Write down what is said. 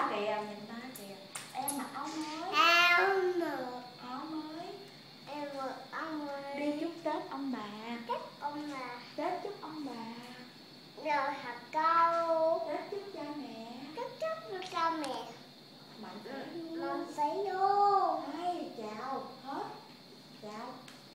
ta kìa, nhìn ta kìa. Em mặc áo mới. Áo mới. em mặc áo mới. Đi chúc Tết ông bà. Tết ông bà. Tết chúc ông bà. Rồi học câu. Tết chúc cha mẹ. Tết chúc cha mẹ. Mạnh khỏe Mạnh khỏe luôn.